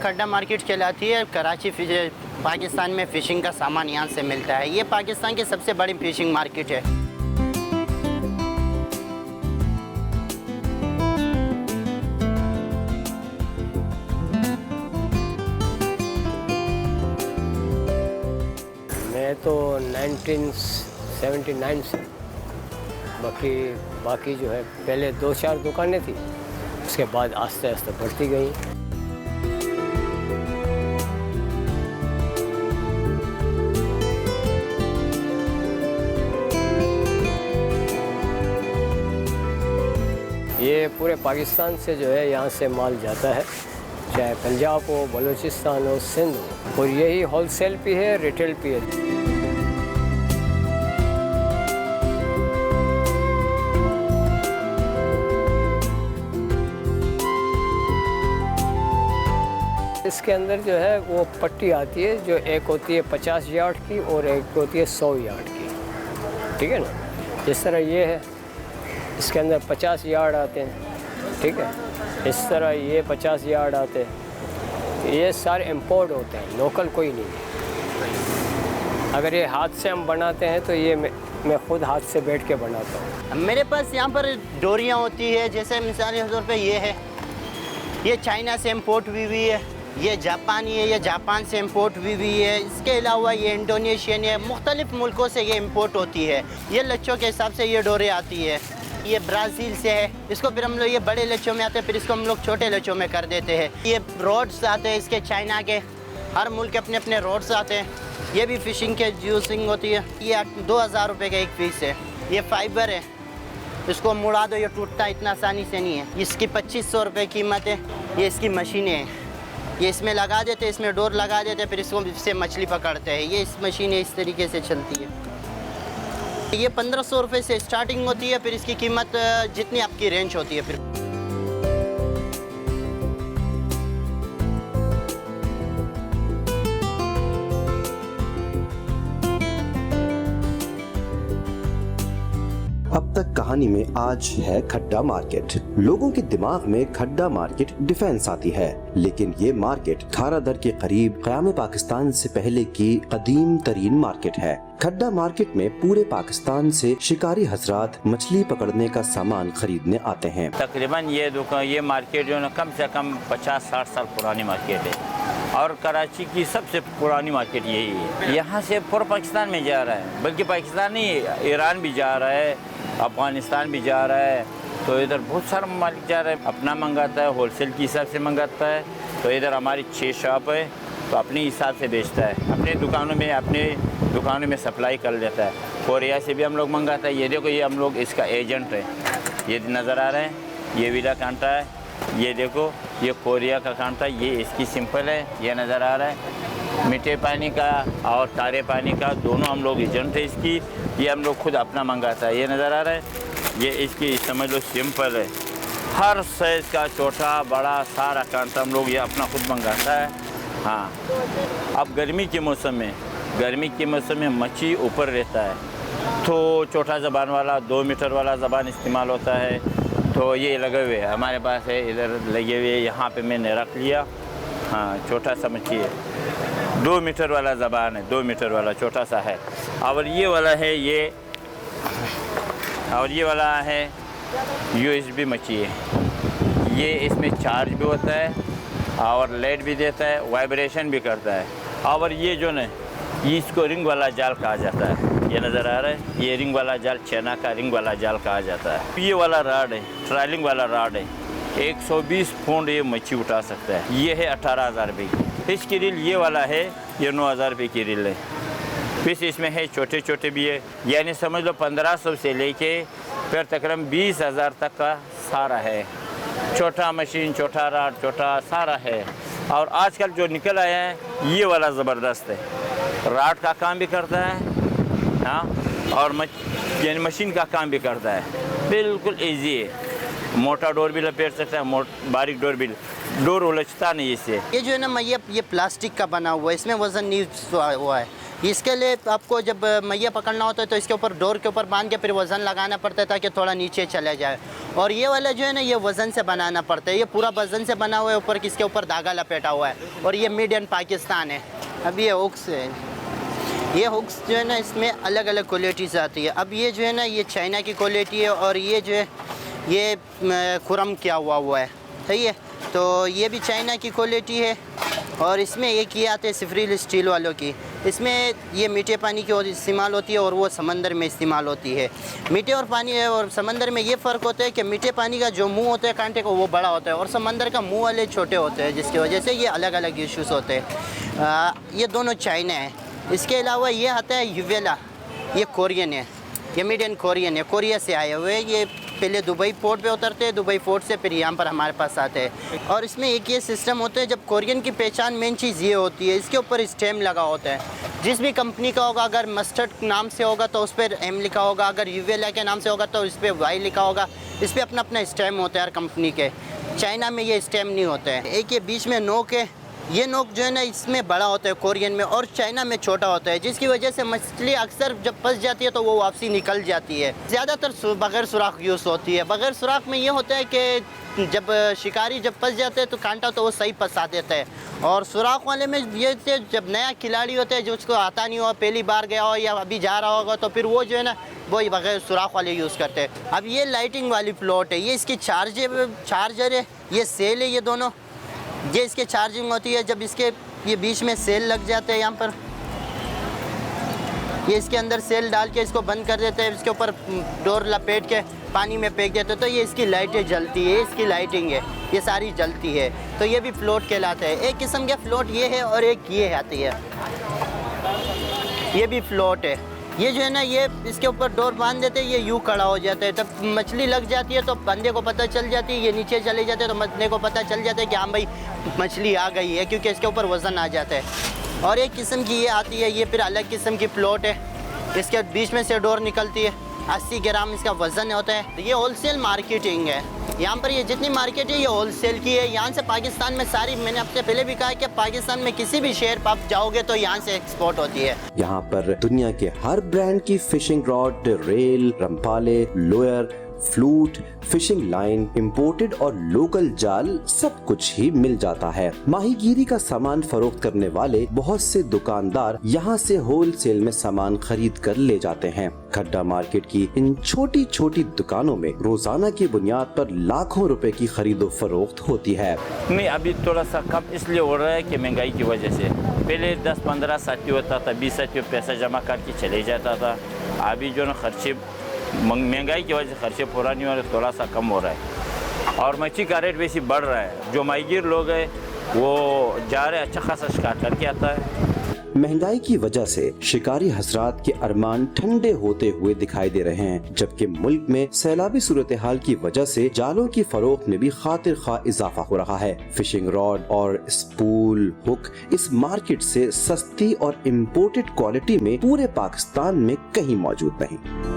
खड्डा मार्केट कहलाती है। कराची पाकिस्तान में फ़िशिंग का सामान यहाँ से मिलता है। ये पाकिस्तान की सबसे बड़ी फ़िशिंग मार्केट है। मैं तो 1979 से बाकी जो है पहले 2-4 दुकानें थी, उसके बाद आस्ते आस्ते बढ़ती गई। ये पूरे पाकिस्तान से जो है यहाँ से माल जाता है, चाहे पंजाब हो, बलूचिस्तान हो, सिंध हो, और यही होलसेल भी है, रिटेल भी है। इसके अंदर जो है वो पट्टी आती है, जो एक होती है 50 यार्ड की और एक होती है 100 यार्ड की, ठीक है ना। जिस तरह ये है, इसके अंदर 50 यार्ड आते हैं, ठीक है। इस तरह ये 50 यार्ड आते हैं। ये सारे इंपोर्ट होते हैं, लोकल कोई नहीं है। अगर ये हाथ से हम बनाते हैं तो ये मैं खुद हाथ से बैठ के बनाता हूँ। मेरे पास यहाँ पर डोरियाँ होती है, जैसे मिसाल के तौर पे ये है, ये चाइना से इम्पोर्ट हुई है, ये जापानी है, ये जापान से इम्पोर्ट हुई है। इसके अलावा ये इंडोनेशियन है, मुख्तलिफ़ मुल्कों से ये इम्पोर्ट होती है। ये लच्छों के हिसाब से ये डोरे आती है। ये ब्राज़ील से है, इसको फिर हम लोग ये बड़े लच्छों में आते हैं, फिर इसको हम लोग छोटे लच्छों में कर देते हैं। ये रोड्स आते हैं इसके, चाइना के, हर मुल्क के अपने अपने रोड्स आते हैं। ये भी फ़िशिंग के यूजिंग होती है। ये 2000 रुपये का एक पीस है। ये फाइबर है, इसको मुड़ा दो, ये टूटता इतना आसानी से नहीं है। इसकी 2500 रुपये कीमत है। ये इसकी मशीनें हैं, ये इसमें लगा देते हैं, इसमें डोर लगा देते हैं, फिर इससे मछली पकड़ते हैं। ये इस मशीनें इस तरीके से चलती है। ये 1500 रुपये से स्टार्टिंग होती है, फिर इसकी कीमत जितनी आपकी रेंज होती है। फिर अब तक कहानी में आज है खड्डा मार्केट। लोगों के दिमाग में खड्डा मार्केट डिफेंस आती है, लेकिन ये मार्केट खारा दर के करीब क़याम पाकिस्तान से पहले की कदीम तरीन मार्केट है। खड्डा मार्केट में पूरे पाकिस्तान से शिकारी हजरात मछली पकड़ने का सामान खरीदने आते हैं। तकरीबन ये मार्केट जो है कम से कम 50-60 साल पुरानी मार्केट है, और कराची की सबसे पुरानी मार्केट यही है। यहाँ से पूरा पाकिस्तान में जा रहा है, बल्कि पाकिस्तान नहीं, ईरान भी जा रहा है, अफ़गानिस्तान भी जा रहा है। तो इधर बहुत सारा मालिक जा रहा है, अपना मंगाता है, होलसेल के हिसाब से मंगाता है। तो इधर हमारी 6 शॉप है, तो अपने हिसाब से बेचता है, अपने दुकानों में सप्लाई कर लेता है। कोरिया से भी हम लोग मंगाता है। ये देखो, ये हम लोग इसका एजेंट है, ये नज़र आ रहा है, ये विला कांटा है। ये देखो, ये कोरिया का कांटा, ये इसकी सिंपल है, ये नज़र आ रहा है। मीठे पानी का और खारे पानी का दोनों हम लोग एजेंट है इसकी। ये हम लोग खुद अपना मंगाता है, ये नज़र आ रहा है। ये इसकी समझ लो सिंपल है, हर साइज़ का छोटा बड़ा सारा कांटा हम लोग ये अपना खुद मंगाता है। हाँ, अब गर्मी के मौसम में मच्छी ऊपर रहता है, तो छोटा ज़बान वाला 2 मीटर वाला ज़बान इस्तेमाल होता है। तो ये लगे हुए है हमारे पास है, इधर लगे हुए, यहाँ पे मैंने रख लिया। हाँ, छोटा सा मच्छी है, 2 मीटर वाला ज़बान है, 2 मीटर वाला छोटा सा है। और ये वाला है और ये वाला है USB मच्छी है। ये इसमें चार्ज भी होता है और लाइट भी देता है, वाइब्रेशन भी करता है। और ये जो न, ये इसको रिंग वाला जाल कहा जाता है, ये नज़र आ रहा है, ये रिंग वाला जाल, चैना का रिंग वाला जाल कहा जाता है। ये वाला राड है, ट्रायलिंग वाला राड है, 120 पौंड ये मच्छी उठा सकता है। ये है 18,000 रुपये की। इसकी रील ये वाला है, ये 9,000 रुपये की रील है। फिर इसमें है छोटे छोटे भी है, यानी समझ लो 1500 से लेके फिर तकरीबन 20,000 तक का सारा है। छोटा मशीन, छोटा राड, छोटा सारा है। और आजकल जो निकल आया है ये वाला ज़बरदस्त है, राड का काम भी करता है, हाँ, और यानी मशीन का काम भी करता है, बिल्कुल इजी है। मोटा डोर भी लपेट सकता है, बारीक डोर उलझता नहीं इससे। ये जो है ना मैया, ये प्लास्टिक का बना हुआ है, इसमें वज़न नहीं हुआ है। इसके लिए आपको जब मैया पकड़ना होता है तो इसके ऊपर डोर के ऊपर बांध के फिर वज़न लगाना पड़ता है ताकि थोड़ा नीचे चला जाए। और ये वाला जो है ना ये वज़न से बनाना पड़ता है, ये पूरा वज़न से बना हुआ है, ऊपर किसके ऊपर धागा लपेटा हुआ है। और ये मेड इन पाकिस्तान है। अब ये हुक्स है, ये हुक्स जो है ना इसमें अलग अलग क्वालिटीज़ आती है। अब ये जो है ना ये चाइना की क्वालिटी है और ये जो है ये खुरम किया हुआ है, सही है। तो ये भी चाइना की क्वालिटी है। और इसमें एक ये आते हैं सिफरील स्टील वालों की, इसमें ये मीठे पानी की इस्तेमाल होती है और वो समंदर में इस्तेमाल होती है। मीठे और पानी और समंदर में ये फ़र्क होता है कि मीठे पानी का जो मुंह होता है कांटे का वो बड़ा होता है और समंदर का मुंह वाले छोटे होते हैं, जिसकी वजह से ये अलग अलग इश्यूज़ होते हैं। ये दोनों चाइना है। इसके अलावा ये आता है यूवेला, ये कोरियन है, ये मेड इन कोरियन है, कोरिया से आए हुए। ये पहले दुबई पोर्ट पे उतरते हैं, दुबई पोर्ट से फिर यहाँ पर हमारे पास आते हैं। और इसमें एक ये सिस्टम होता है, जब कोरियन की पहचान मेन चीज़ ये होती है, इसके ऊपर स्टैम्प लगा होता है। जिस भी कंपनी का होगा, अगर मस्टर्ड नाम से होगा तो उस पर एम लिखा होगा, अगर यूवेला के नाम से होगा तो इस पर वाई लिखा होगा। इस पर अपना अपना स्टैम्प होता है हर कंपनी के। चाइना में ये स्टैम्प नहीं होता है। एक ये बीच में नोक है, ये नोक जो है ना इसमें बड़ा होता है कोरियन में और चाइना में छोटा होता है, जिसकी वजह से मछली अक्सर जब फंस जाती है तो वो वापसी निकल जाती है। ज़्यादातर बग़ैर सुराख यूज़ होती है। बग़ैर सुराख में ये होता है कि जब शिकारी जब फंस जाते हैं तो कांटा तो वो सही फंसा देता है। और सुराख वाले में ये जब नया खिलाड़ी होता है जो उसको आता नहीं हो, पहली बार गया हो या अभी जा रहा होगा, तो फिर वो जो है ना वो बग़ैर सुराख वाले यूज़ करते हैं। अब ये लाइटिंग वाली फ्लोट है, ये इसकी चार्जर है, ये सेल है, ये दोनों ये इसके चार्जिंग होती है। जब इसके ये बीच में सेल लग जाते हैं यहाँ पर, ये इसके अंदर सेल डाल के इसको बंद कर देते हैं, इसके ऊपर डोर लपेट के पानी में फेंक देते हैं तो ये इसकी लाइटें जलती है, इसकी लाइटिंग है, ये सारी जलती है। तो ये भी फ्लोट कहलाता है। एक किस्म के फ्लोट ये है और एक ये आती है, ये भी फ्लोट है। ये जो है ना ये इसके ऊपर डोर बांध देते हैं, ये यूँ खड़ा हो जाता है। तब मछली लग जाती है तो बंदे को पता चल जाती है, ये नीचे चले जाते हैं तो बंदे को पता चल जाता है कि हाँ भाई मछली आ गई है, क्योंकि इसके ऊपर वज़न आ जाता है। और एक किस्म की ये आती है, ये फिर अलग किस्म की फ्लोट है, इसके बीच में से डोर निकलती है, 80 ग्राम इसका वज़न होता है। ये होलसेल मार्केटिंग है, यहाँ पर ये जितनी मार्केट है ये होलसेल की है। यहाँ से पाकिस्तान में सारी, मैंने आपसे पहले भी कहा कि पाकिस्तान में किसी भी शहर पर आप जाओगे तो यहाँ से एक्सपोर्ट होती है। यहाँ पर दुनिया के हर ब्रांड की fishing rod, reel, Rapala, lure, float, fishing line, imported और लोकल जाल सब कुछ ही मिल जाता है। माहीगीरी का सामान फरोख्त करने वाले बहुत से दुकानदार यहाँ से होलसेल में सामान खरीद कर ले जाते हैं। खड्डा मार्केट की इन छोटी छोटी दुकानों में रोजाना की बुनियाद पर लाखों रुपए की खरीदो फरोख्त होती है। नहीं, अभी थोड़ा सा कम इसलिए हो रहा है कि महंगाई की वजह से। पहले 10-15 साथी होता था, 20 साथी पैसा जमा करके चले जाता था। अभी जो ना खर्चे महंगाई की वजह से खर्चे पूरा नहीं हो रहे, थोड़ा सा कम हो रहा है और मच्छी का रेट वैसे बढ़ रहा है। जो माहीगीर लोग हैं वो जा रहे हैं, अच्छा खासा शिकार करके आता है। महंगाई की वजह से शिकारी हजरात के अरमान ठंडे होते हुए दिखाई दे रहे हैं, जबकि मुल्क में सैलाबी सूरत हाल की वजह से जालों की फरोख्त में भी खातिर खा इजाफा हो रहा है। फिशिंग रॉड और स्पूल, हुक इस मार्केट से सस्ती और इम्पोर्टेड क्वालिटी में पूरे पाकिस्तान में कहीं मौजूद नहीं।